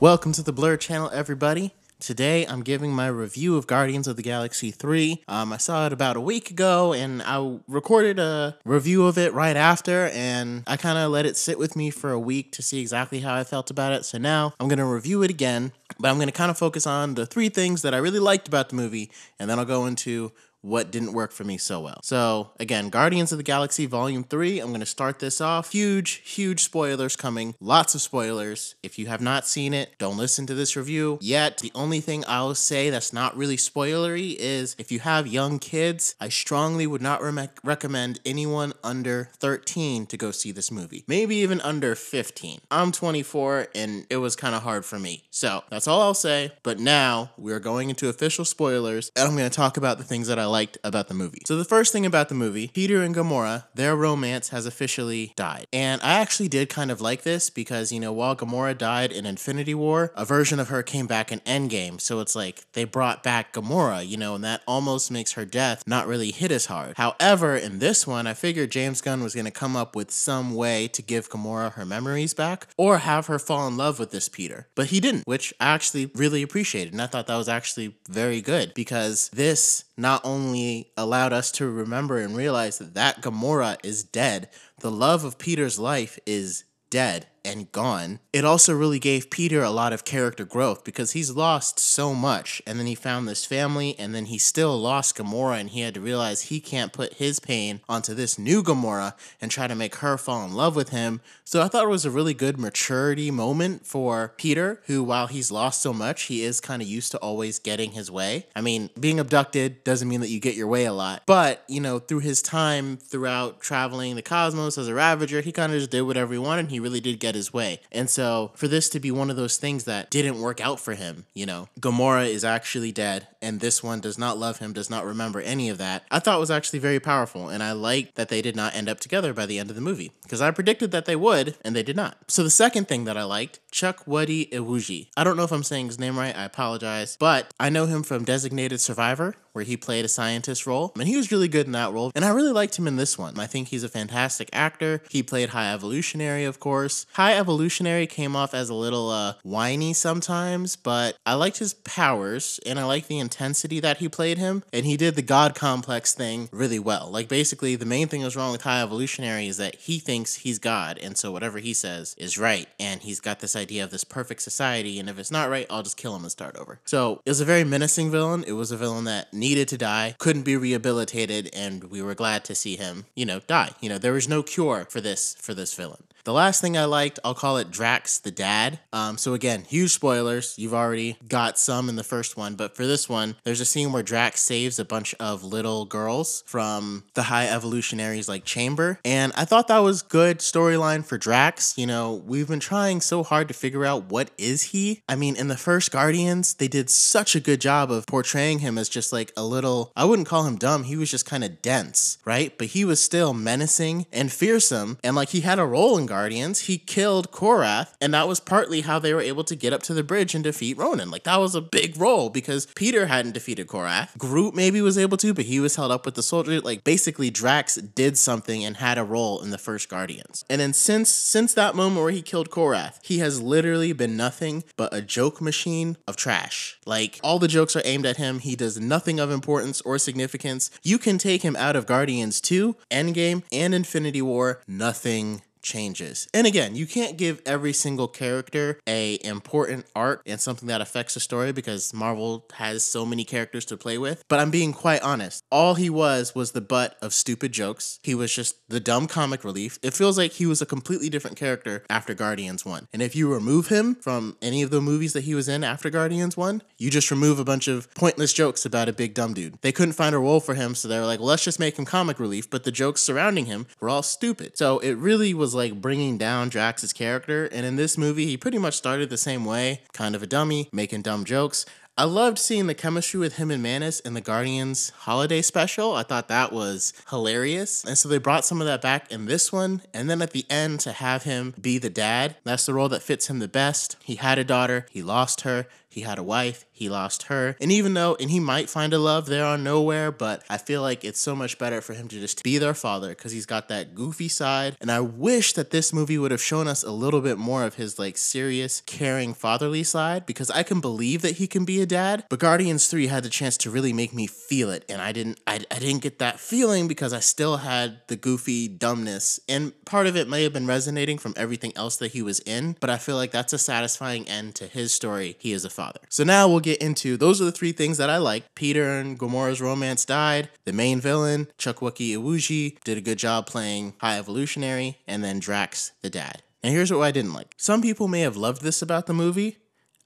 Welcome to the Blur channel, everybody. Today, I'm giving my review of Guardians of the Galaxy 3. I saw it about a week ago, and I recorded a review of it right after, and I kind of let it sit with me for a week to see exactly how I felt about it. So now, I'm going to review it again, but I'm going to kind of focus on the three things that I really liked about the movie, and then I'll go into what didn't work for me so well. So again, Guardians of the Galaxy Volume 3, I'm going to start this off. Huge spoilers coming. Lots of spoilers. If you have not seen it, don't listen to this review yet. The only thing I'll say that's not really spoilery is if you have young kids, I strongly would not recommend anyone under 13 to go see this movie. Maybe even under 15. I'm 24 and it was kind of hard for me. So that's all I'll say. But now we're going into official spoilers and I'm going to talk about the things that I liked about the movie. So the first thing about the movie, Peter and Gamora, their romance has officially died. And I actually did kind of like this because, you know, while Gamora died in Infinity War, a version of her came back in Endgame. So it's like they brought back Gamora, you know, and that almost makes her death not really hit as hard. However, in this one, I figured James Gunn was going to come up with some way to give Gamora her memories back or have her fall in love with this Peter. But he didn't, which I actually really appreciated. And I thought that was actually very good because this not only allowed us to remember and realize that Gamora is dead, the love of Peter's life is dead and gone. It also really gave Peter a lot of character growth because he's lost so much, and then he found this family, and then he still lost Gamora, and he had to realize he can't put his pain onto this new Gamora and try to make her fall in love with him. So I thought it was a really good maturity moment for Peter, who, while he's lost so much, he is kind of used to always getting his way. I mean, being abducted doesn't mean that you get your way a lot, but, you know, through his time throughout traveling the cosmos as a Ravager, he kind of just did whatever he wanted, and he really did get his way. And so for this to be one of those things that didn't work out for him, you know, Gamora is actually dead and this one does not love him, does not remember any of that, I thought was actually very powerful. And I liked that they did not end up together by the end of the movie because I predicted that they would and they did not. So the second thing that I liked, Chukwudi Iwuji. I don't know if I'm saying his name right, I apologize, but I know him from Designated Survivor, where he played a scientist role, and he was really good in that role, and I really liked him in this one. I think he's a fantastic actor. He played High Evolutionary, of course. High Evolutionary came off as a little whiny sometimes, but I liked his powers, and I liked the intensity that he played him, and he did the God complex thing really well. Like, basically, the main thing that's wrong with High Evolutionary is that he thinks he's God, and so whatever he says is right, and he's got this idea of this perfect society, and if it's not right, I'll just kill him and start over. So, it was a very menacing villain. It was a villain that needed to die, couldn't be rehabilitated, and we were glad to see him, you know, die. You know, there was no cure for this villain. The last thing I liked, I'll call it Drax the dad. So again, huge spoilers. You've already got some in the first one, but for this one, there's a scene where Drax saves a bunch of little girls from the High Evolutionary's like chamber. And I thought that was good storyline for Drax. You know, we've been trying so hard to figure out what is he. I mean, in the first Guardians, they did such a good job of portraying him as just like a little, I wouldn't call him dumb. He was just kind of dense, right? But he was still menacing and fearsome. And like he had a role in Guardians. He killed Korath, and that was partly how they were able to get up to the bridge and defeat Ronan. Like, that was a big role because Peter hadn't defeated Korath. Groot maybe was able to, but he was held up with the soldier. Like, basically, Drax did something and had a role in the first Guardians. And then since that moment where he killed Korath, he has literally been nothing but a joke machine of trash. Like, all the jokes are aimed at him. He does nothing of importance or significance. You can take him out of Guardians 2, Endgame, and Infinity War. Nothing changes. And again, you can't give every single character a important arc and something that affects the story because Marvel has so many characters to play with. But I'm being quite honest. All he was the butt of stupid jokes. He was just the dumb comic relief. It feels like he was a completely different character after Guardians 1. And if you remove him from any of the movies that he was in after Guardians 1, you just remove a bunch of pointless jokes about a big dumb dude. They couldn't find a role for him, so they were like, well, let's just make him comic relief, but the jokes surrounding him were all stupid. So it really was like bringing down Drax's character, and in this movie, he pretty much started the same way, kind of a dummy, making dumb jokes. I loved seeing the chemistry with him and Manus in the Guardians holiday special. I thought that was hilarious. And so they brought some of that back in this one. And then at the end, to have him be the dad, that's the role that fits him the best. He had a daughter, he lost her, He had a wife, he lost her. And he might find a love there on Nowhere, but I feel like it's so much better for him to just be their father because he's got that goofy side. And I wish that this movie would have shown us a little bit more of his like serious, caring, fatherly side, because I can believe that he can be a dad. But Guardians 3 had the chance to really make me feel it, and I didn't get that feeling because I still had the goofy dumbness. And part of it may have been resonating from everything else that he was in, but I feel like that's a satisfying end to his story. He is a father. So now we'll get into, those are the three things that I like. Peter and Gamora's romance died. The main villain, Chukwuka Iwuji, did a good job playing High Evolutionary, and then Drax, the dad. And here's what I didn't like. Some people may have loved this about the movie.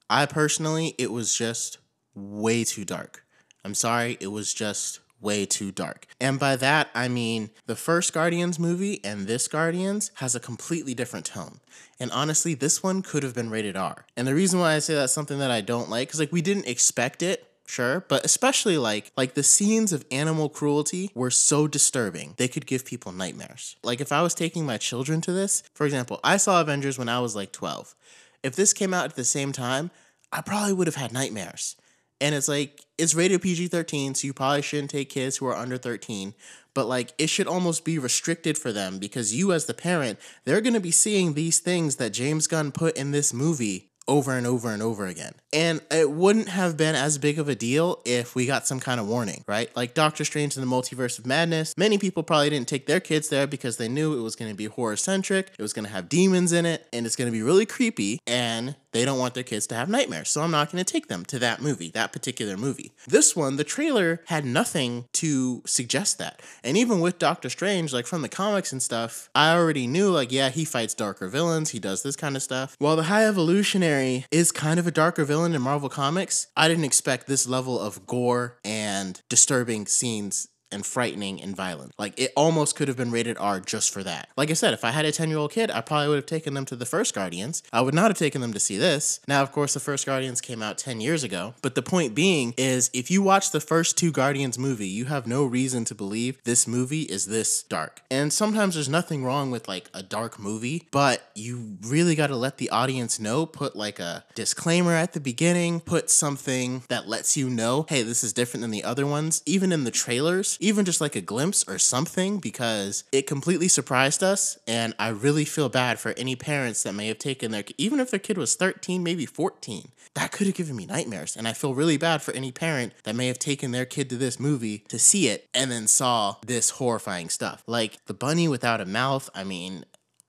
I personally, it was just way too dark. I'm sorry, it was just way too dark. And by that, I mean the first Guardians movie and this Guardians has a completely different tone. And honestly, this one could have been rated R. And the reason why I say that's something that I don't like, because like we didn't expect it, sure, but especially like the scenes of animal cruelty were so disturbing, they could give people nightmares. Like if I was taking my children to this, for example, I saw Avengers when I was like 12. If this came out at the same time, I probably would have had nightmares. And it's like, it's rated PG-13, so you probably shouldn't take kids who are under 13. But like, it should almost be restricted for them because you as the parent, they're going to be seeing these things that James Gunn put in this movie over and over and over again. And it wouldn't have been as big of a deal if we got some kind of warning, right? Like Doctor Strange in the Multiverse of Madness, many people probably didn't take their kids there because they knew it was going to be horror-centric, it was going to have demons in it, and it's going to be really creepy, and they don't want their kids to have nightmares. So I'm not going to take them to that movie, that particular movie. This one, the trailer had nothing to suggest that. And even with Doctor Strange, like from the comics and stuff, I already knew like, yeah, he fights darker villains, he does this kind of stuff. While the High Evolutionary is kind of a darker villain in Marvel Comics, I didn't expect this level of gore and disturbing scenes and frightening and violent. Like it almost could have been rated R just for that. Like I said, if I had a 10-year-old kid, I probably would have taken them to the first Guardians. I would not have taken them to see this. Now, of course, the first Guardians came out 10 years ago, but the point being is if you watch the first two Guardians movie, you have no reason to believe this movie is this dark. And sometimes there's nothing wrong with like a dark movie, but you really got to let the audience know, put like a disclaimer at the beginning, put something that lets you know, hey, this is different than the other ones, even in the trailers. Even just like a glimpse or something, because it completely surprised us. And I really feel bad for any parents that may have taken their, even if their kid was 13, maybe 14, that could have given me nightmares. And I feel really bad for any parent that may have taken their kid to this movie to see it and then saw this horrifying stuff. Like the bunny without a mouth. I mean,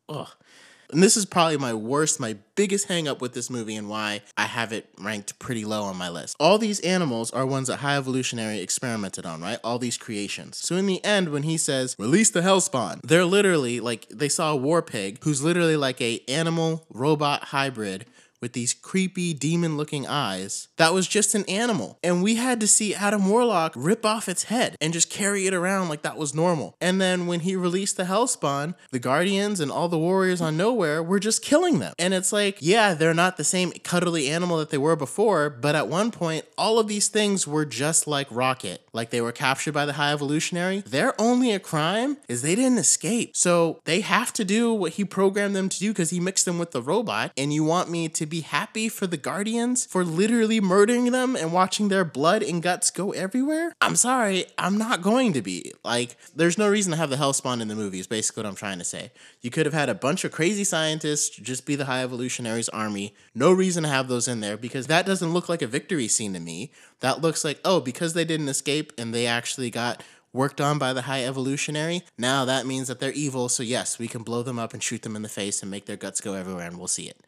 ugh. And this is probably my biggest hang up with this movie and why I have it ranked pretty low on my list. All these animals are ones that High Evolutionary experimented on, right? All these creations. So in the end, when he says, release the Hellspawn, they're literally like, they saw a war pig who's literally like a animal robot hybrid with these creepy demon-looking eyes that was just an animal. And we had to see Adam Warlock rip off its head and just carry it around like that was normal. And then when he released the Hellspawn, the Guardians and all the warriors on Nowhere were just killing them. And it's like, yeah, they're not the same cuddly animal that they were before, but at one point, all of these things were just like Rocket. Like they were captured by the High Evolutionary. Their only crime is they didn't escape. So they have to do what he programmed them to do because he mixed them with the robot. And you want me to be happy for the Guardians for literally murdering them and watching their blood and guts go everywhere? I'm sorry, I'm not going to be. Like, there's no reason to have the Hellspawn in the movie is basically what I'm trying to say. You could have had a bunch of crazy scientists just be the High Evolutionary's army. No reason to have those in there because that doesn't look like a victory scene to me. That looks like, oh, because they didn't escape and they actually got worked on by the High Evolutionary, now that means that they're evil, so yes, we can blow them up and shoot them in the face and make their guts go everywhere and we'll see it.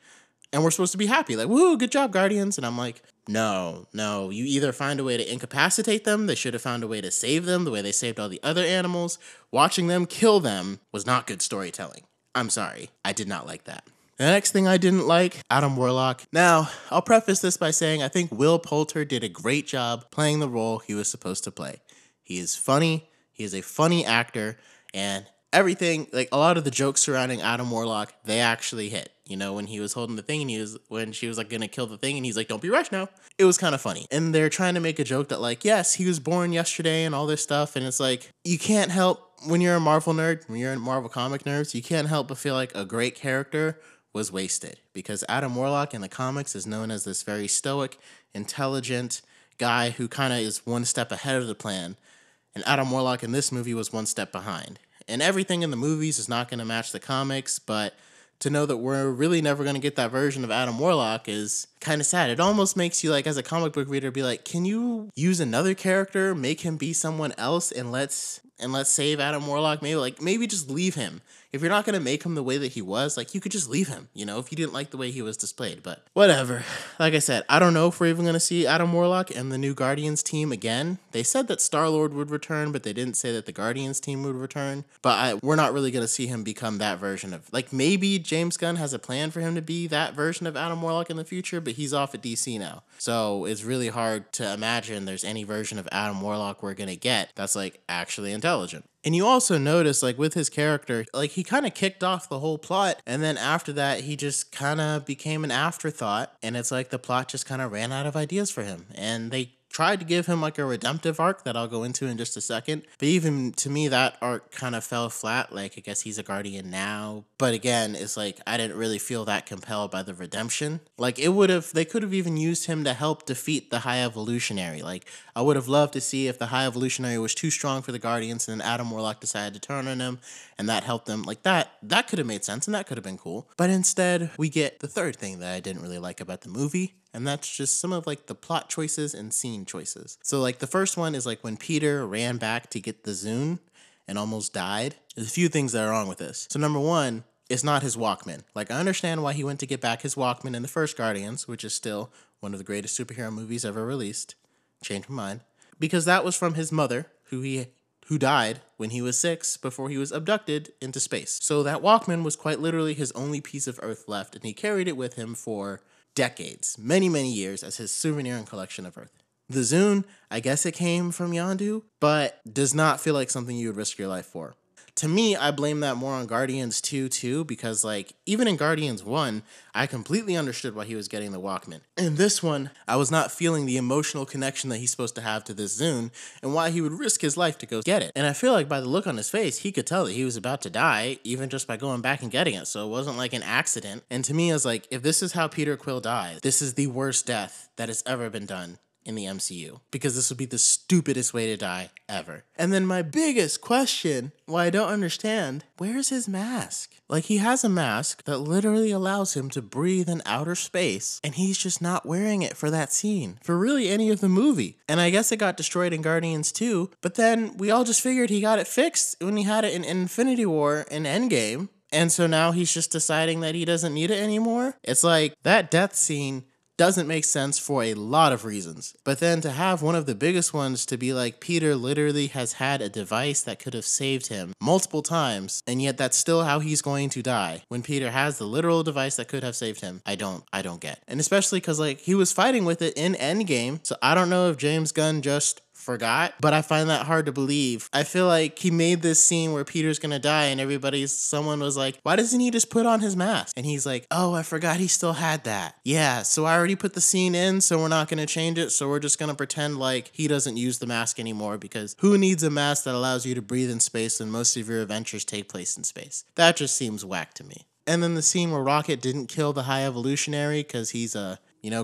And we're supposed to be happy, like, woo, good job, Guardians. And I'm like, no, you either find a way to incapacitate them, they should have found a way to save them the way they saved all the other animals. Watching them kill them was not good storytelling. I'm sorry, I did not like that. The next thing I didn't like, Adam Warlock. Now, I'll preface this by saying I think Will Poulter did a great job playing the role he was supposed to play. He is funny, he is a funny actor, and everything, like a lot of the jokes surrounding Adam Warlock, they actually hit. You know, when he was holding the thing and when she was like gonna kill the thing and he's like, don't be rushed now. It was kind of funny. And they're trying to make a joke that like, yes, he was born yesterday and all this stuff. And it's like, you can't help when you're a Marvel nerd, when you're a Marvel comic nerd, you can't help but feel like a great character was wasted, because Adam Warlock in the comics is known as this very stoic, intelligent guy who kind of is one step ahead of the plan, and Adam Warlock in this movie was one step behind. And everything in the movies is not going to match the comics, but to know that we're really never going to get that version of Adam Warlock is kind of sad. It almost makes you, like, as a comic book reader, be like, can you use another character, make him be someone else, and let's save Adam Warlock? Maybe just leave him. If you're not going to make him the way that he was, like, you could just leave him, if you didn't like the way he was displayed. But whatever. Like I said, I don't know if we're even going to see Adam Warlock and the new Guardians team again. They said that Star-Lord would return, but they didn't say that the Guardians team would return. But we're not really going to see him become that version of, like, maybe James Gunn has a plan for him to be that version of Adam Warlock in the future, but he's off at DC now. So it's really hard to imagine there's any version of Adam Warlock we're going to get that's, like, actually intelligent. And you also notice, like, with his character, like, he kind of kicked off the whole plot, and then after that, he just kind of became an afterthought, and it's like the plot just kind of ran out of ideas for him. And they tried to give him, like, a redemptive arc that I'll go into in just a second, but even to me, that arc kind of fell flat. Like, I guess he's a Guardian now, but again, it's like, I didn't really feel that compelled by the redemption. Like, they could have even used him to help defeat the High Evolutionary. Like, I would have loved to see if the High Evolutionary was too strong for the Guardians, and then Adam Warlock decided to turn on him, and that helped them. Like, that could have made sense, and that could have been cool. But instead, we get the third thing that I didn't really like about the movie, and that's just some of, like, the plot choices and scene choices. So, like, the first one is, like, when Peter ran back to get the Zune and almost died. There's a few things that are wrong with this. So, number one, it's not his Walkman. Like, I understand why he went to get back his Walkman in the first Guardians, which is still one of the greatest superhero movies ever released. Changed my mind. Because that was from his mother, who died when he was 6 before he was abducted into space. So that Walkman was quite literally his only piece of Earth left, and he carried it with him for decades, many, many years, as his souvenir and collection of Earth. The Zune, I guess it came from Yondu, but does not feel like something you would risk your life for. To me, I blame that more on Guardians 2 too, because, like, even in Guardians 1, I completely understood why he was getting the Walkman. In this one, I was not feeling the emotional connection that he's supposed to have to this Zune, and why he would risk his life to go get it. And I feel like by the look on his face, he could tell that he was about to die, even just by going back and getting it, so it wasn't like an accident. And to me, I was like, if this is how Peter Quill dies, this is the worst death that has ever been done in the MCU, because this would be the stupidest way to die ever. And then my biggest question, why I don't understand, where's his mask? Like, he has a mask that literally allows him to breathe in outer space, and he's just not wearing it for that scene, for really any of the movie. And I guess it got destroyed in Guardians 2, but then we all just figured he got it fixed when he had it in Infinity War and Endgame, and so now he's just deciding that he doesn't need it anymore? It's like, that death scene doesn't make sense for a lot of reasons. But then to have one of the biggest ones to be like, Peter literally has had a device that could have saved him multiple times, and yet that's still how he's going to die. When Peter has the literal device that could have saved him, I don't get. And especially because, like, he was fighting with it in Endgame, so I don't know if James Gunn just forgot, but I find that hard to believe. I feel like he made this scene where Peter's gonna die and someone was like, why doesn't he just put on his mask? And he's like, oh, I forgot he still had that. Yeah, so I already put the scene in, so we're not gonna change it, so we're just gonna pretend like he doesn't use the mask anymore, because who needs a mask that allows you to breathe in space when most of your adventures take place in space? That just seems whack to me. And then the scene where Rocket didn't kill the High Evolutionary because he's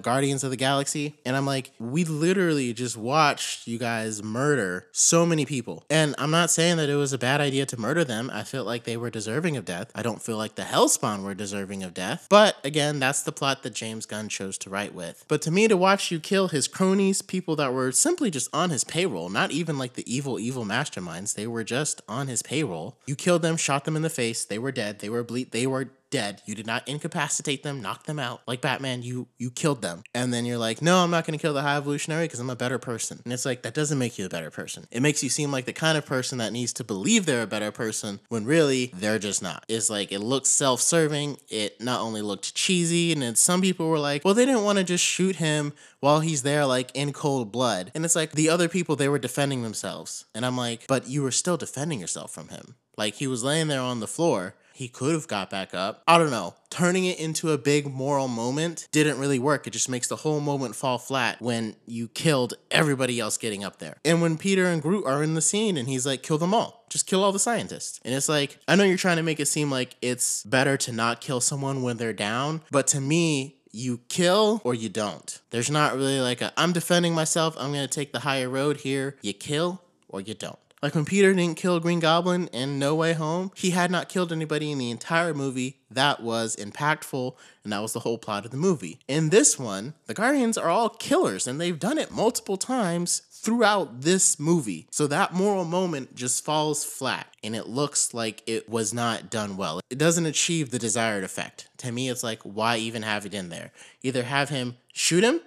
Guardians of the Galaxy. And I'm like, we literally just watched you guys murder so many people. And I'm not saying that it was a bad idea to murder them. I felt like they were deserving of death. I don't feel like the Hellspawn were deserving of death. But again, that's the plot that James Gunn chose to write with. But to me, to watch you kill his cronies, people that were simply just on his payroll, not even like the evil masterminds, they were just on his payroll. You killed them, shot them in the face. They were dead. They were dead. You did not incapacitate them, knock them out. Like Batman, you killed them. And then you're like, no, I'm not going to kill the High Evolutionary because I'm a better person. And it's like, that doesn't make you a better person. It makes you seem like the kind of person that needs to believe they're a better person when really they're just not. It's like, it looks self-serving. It not only looked cheesy, and then some people were like, well, they didn't want to just shoot him while he's there, like, in cold blood. And it's like, the other people, they were defending themselves. And I'm like, but you were still defending yourself from him. Like, he was laying there on the floor. He could have got back up. I don't know. Turning it into a big moral moment didn't really work. It just makes the whole moment fall flat when you killed everybody else getting up there. And when Peter and Groot are in the scene and he's like, kill them all. Just kill all the scientists. And it's like, I know you're trying to make it seem like it's better to not kill someone when they're down, but to me, you kill or you don't. There's not really like I'm defending myself, I'm going to take the higher road here. You kill or you don't. Like when Peter didn't kill Green Goblin in No Way Home, he had not killed anybody in the entire movie. That was impactful, and that was the whole plot of the movie. In this one, the Guardians are all killers, and they've done it multiple times throughout this movie. So that moral moment just falls flat, and it looks like it was not done well. It doesn't achieve the desired effect. To me, it's like, why even have it in there? Either have him shoot him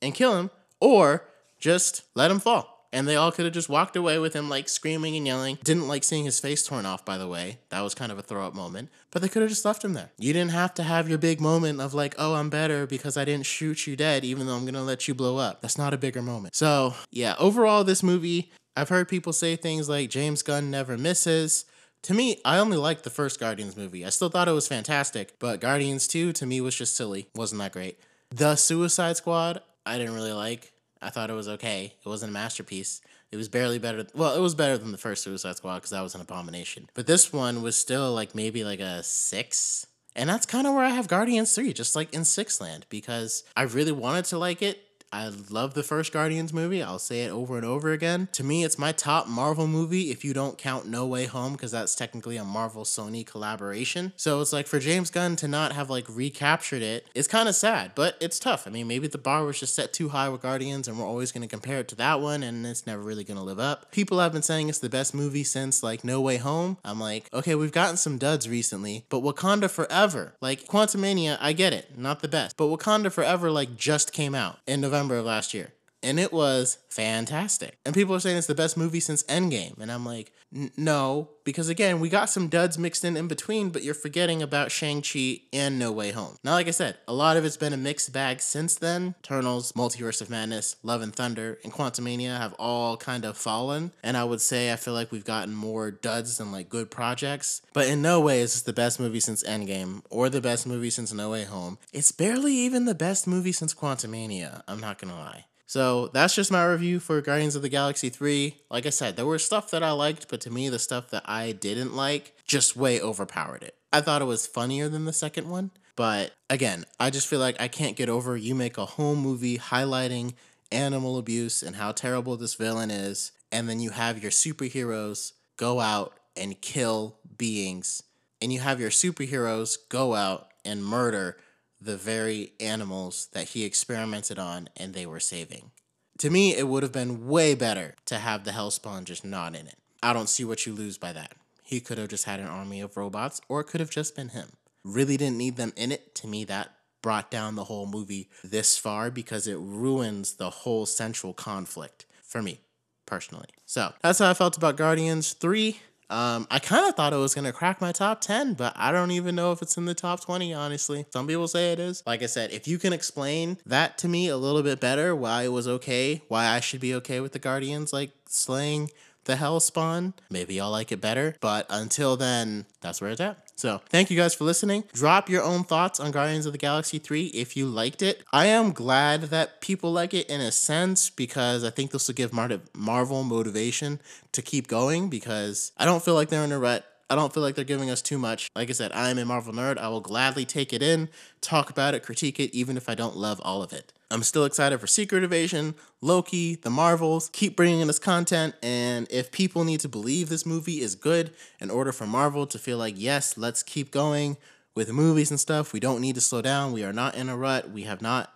and kill him, or just let him fall. And they all could have just walked away with him like screaming and yelling. Didn't like seeing his face torn off, by the way. That was kind of a throw up moment. But they could have just left him there. You didn't have to have your big moment of like, oh, I'm better because I didn't shoot you dead, even though I'm going to let you blow up. That's not a bigger moment. So yeah, overall, this movie, I've heard people say things like James Gunn never misses. To me, I only liked the first Guardians movie. I still thought it was fantastic, but Guardians 2 to me was just silly. Wasn't that great. The Suicide Squad, I didn't really like. I thought it was okay. It wasn't a masterpiece. It was barely better. Well, it was better than the first Suicide Squad because that was an abomination. But this one was still like maybe like a 6. And that's kind of where I have Guardians 3, just like in Six Land, because I really wanted to like it. I love the first Guardians movie. I'll say it over and over again. To me, it's my top Marvel movie if you don't count No Way Home, because that's technically a Marvel-Sony collaboration. So it's like for James Gunn to not have like recaptured it, it's kind of sad, but it's tough. I mean, maybe the bar was just set too high with Guardians and we're always going to compare it to that one and it's never really going to live up. People have been saying it's the best movie since like No Way Home. I'm like, okay, we've gotten some duds recently, but Wakanda Forever, like Quantumania, I get it, not the best, but Wakanda Forever like just came out in November of last year. And it was fantastic. And people are saying it's the best movie since Endgame. And I'm like, no, because again, we got some duds mixed in between, but you're forgetting about Shang-Chi and No Way Home. Now, like I said, a lot of it's been a mixed bag since then. Eternals, Multiverse of Madness, Love and Thunder, and Quantumania have all kind of fallen. And I would say I feel like we've gotten more duds than like good projects. But in no way is this the best movie since Endgame or the best movie since No Way Home. It's barely even the best movie since Quantumania. I'm not gonna lie. So that's just my review for Guardians of the Galaxy 3. Like I said, there was stuff that I liked, but to me, the stuff that I didn't like just way overpowered it. I thought it was funnier than the second one, but again, I just feel like I can't get over you make a whole movie highlighting animal abuse and how terrible this villain is, and then you have your superheroes go out and kill beings, and you have your superheroes go out and murder the very animals that he experimented on and they were saving. To me, it would have been way better to have the Hellspawn just not in it. I don't see what you lose by that. He could have just had an army of robots, or it could have just been him. Really didn't need them in it. To me, that brought down the whole movie this far because it ruins the whole central conflict for me, personally. So that's how I felt about Guardians 3. I kind of thought it was going to crack my top 10, but I don't even know if it's in the top 20, honestly. Some people say it is. Like I said, if you can explain that to me a little bit better, why it was okay, why I should be okay with the Guardians, like, slaying the Hellspawn, maybe I'll like it better. But until then, that's where it's at. So thank you guys for listening. Drop your own thoughts on Guardians of the Galaxy 3 if you liked it. I am glad that people like it in a sense because I think this will give Marvel motivation to keep going because I don't feel like they're in a rut. I don't feel like they're giving us too much. Like I said, I'm a Marvel nerd. I will gladly take it in, talk about it, critique it, even if I don't love all of it. I'm still excited for Secret Invasion, Loki, the Marvels. Keep bringing us content, and if people need to believe this movie is good in order for Marvel to feel like, yes, let's keep going with movies and stuff, we don't need to slow down, we are not in a rut, we have not,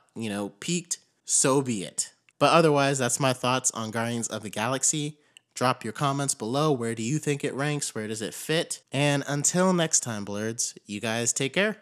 peaked, so be it. But otherwise, that's my thoughts on Guardians of the Galaxy. Drop your comments below. Where do you think it ranks? Where does it fit? And until next time, Blurds, you guys take care.